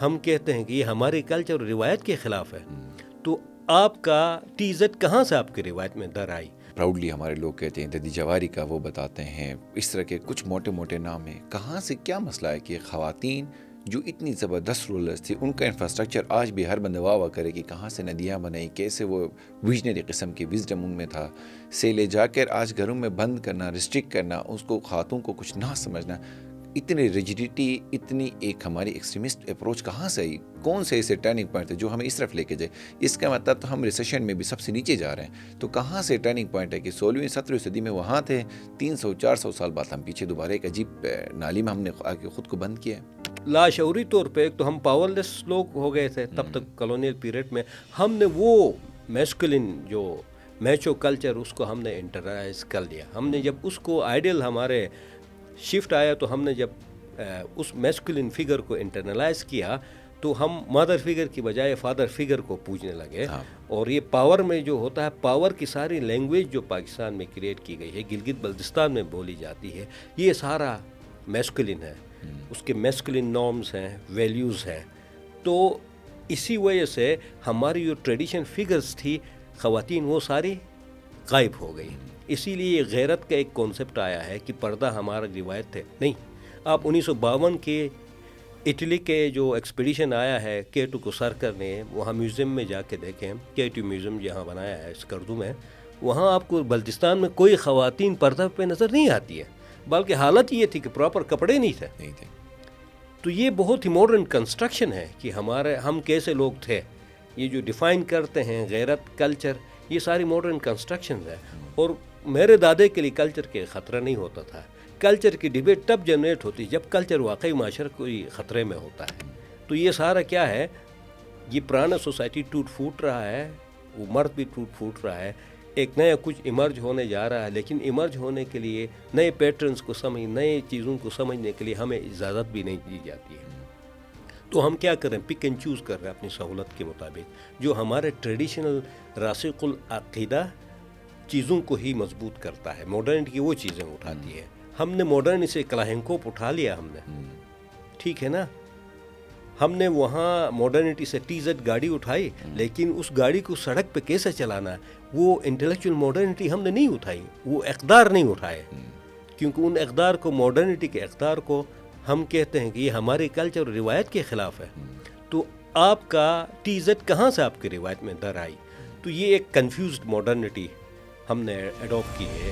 ہم کہتے ہیں کہ یہ ہماری کلچر اور روایت کے خلاف ہے. تو آپ کا ٹی زیڈ کہاں سے آپ کی روایت میں در آئی؟ پراؤڈلی ہمارے لوگ کہتے ہیں ددی جواری کا وہ بتاتے ہیں، اس طرح کے کچھ موٹے موٹے نام ہیں. کہاں سے کیا مسئلہ ہے کہ خواتین جو اتنی زبردست رولرز تھی ان کا انفراسٹرکچر آج بھی ہر بندہ واہ کرے کہ کہاں سے ندیاں بنائی، کیسے وہ ویژنری قسم کی وزڈم ان میں تھا، سے لے جا کر آج گھروں میں بند کرنا، ریسٹرکٹ کرنا، اس کو خاتون کو کچھ نہ سمجھنا، اتنی ریجیڈیٹی، اتنی ایک ہماری ایکسٹریمسٹ اپروچ کہاں سے آئی؟ کون سے ایسے ٹرننگ پوائنٹ ہے جو ہمیں اس طرف لے کے جائے؟ اس کا مطلب تو ہم ریسیشن میں بھی سب سے نیچے جا رہے ہیں. تو کہاں سے ٹرننگ پوائنٹ ہے کہ 16ویں 17ویں صدی میں وہاں تھے، 300-400 سال بعد ہم پیچھے دوبارہ ایک عجیب نالی میں ہم نے آ کے خود کو بند کیا ہے. لاشعوری طور پہ ایک تو ہم پاور لیس لوگ ہو گئے تھے تب تک کالونیل پیریڈ میں. ہم نے وہ میسکولن جو میچو کلچر اس کو ہم نے انٹرنلائز کر لیا. ہم نے جب اس کو آئیڈیل ہمارے شفٹ آیا تو ہم نے جب اس میسکولن فگر کو انٹرنلائز کیا تو ہم مدر فگر کی بجائے فادر فگر کو پوجنے لگے. اور یہ پاور میں جو ہوتا ہے، پاور کی ساری لینگویج جو پاکستان میں کریٹ کی گئی ہے، گلگت بلتستان میں بولی جاتی ہے، یہ سارا میسکولن ہے. اس کے میسکولن نارمز ہیں، ویلیوز ہیں. تو اسی وجہ سے ہماری جو ٹریڈیشن فگرز تھی خواتین وہ ساری غائب ہو گئی. اسی لیے غیرت کا ایک کانسیپٹ آیا ہے کہ پردہ ہمارا روایت ہے. نہیں، آپ 1952 کے اٹلی کے جو ایکسپیڈیشن آیا ہے کیٹو کو سرکر نے، وہاں میوزیم میں جا کے دیکھیں، کیٹو میوزیم جہاں بنایا ہے اسکردو میں، وہاں آپ کو بلتستان میں کوئی خواتین پردہ پہ نظر نہیں آتی ہے، بلکہ حالت یہ تھی کہ پراپر کپڑے نہیں تھے. تو یہ بہت ہی ماڈرن کنسٹرکشن ہے کہ ہم کیسے لوگ تھے. یہ جو ڈیفائن کرتے ہیں غیرت، کلچر، یہ ساری ماڈرن کنسٹرکشنز ہیں. اور میرے دادے کے لیے کلچر کے خطرہ نہیں ہوتا تھا. کلچر کی ڈیبیٹ تب جنریٹ ہوتی جب کلچر واقعی معاشرے کوئی خطرے میں ہوتا ہے. تو یہ سارا کیا ہے، یہ پرانا سوسائٹی ٹوٹ پھوٹ رہا ہے، وہ مرد بھی ٹوٹ پھوٹ رہا ہے، ایک نیا کچھ ایمرج ہونے جا رہا ہے. لیکن ایمرج ہونے کے لیے نئے پیٹرنز کو نئے چیزوں کو سمجھنے کے لیے ہمیں اجازت بھی نہیں دی جاتی ہے. تو ہم کیا کریں، پک اینڈ چوز کر رہے ہیں اپنی سہولت کے مطابق. جو ہمارے ٹریڈیشنل راسخ العقیدہ چیزوں کو ہی مضبوط کرتا ہے، ماڈرنٹی کی وہ چیزیں اٹھاتی ہے. ہم نے ماڈرن سے کلاہنکوپ اٹھا لیا ہم نے، ٹھیک ہے نا. ہم نے وہاں ماڈرنٹی سے ٹی زیڈ گاڑی اٹھائی، لیکن اس گاڑی کو سڑک پہ کیسے چلانا ہے وہ انٹلیکچوئل ماڈرنٹی ہم نے نہیں اٹھائی، وہ اقدار نہیں اٹھائے. کیونکہ ان اقدار کو، ماڈرنٹی کے اقدار کو ہم کہتے ہیں کہ یہ ہماری کلچر اور روایت کے خلاف ہے. تو آپ کا ٹی زیڈ کہاں سے آپ کی روایت میں در آئی؟ تو یہ ایک کنفیوزڈ ماڈرنٹی ہم نے ایڈاپٹ کی ہے.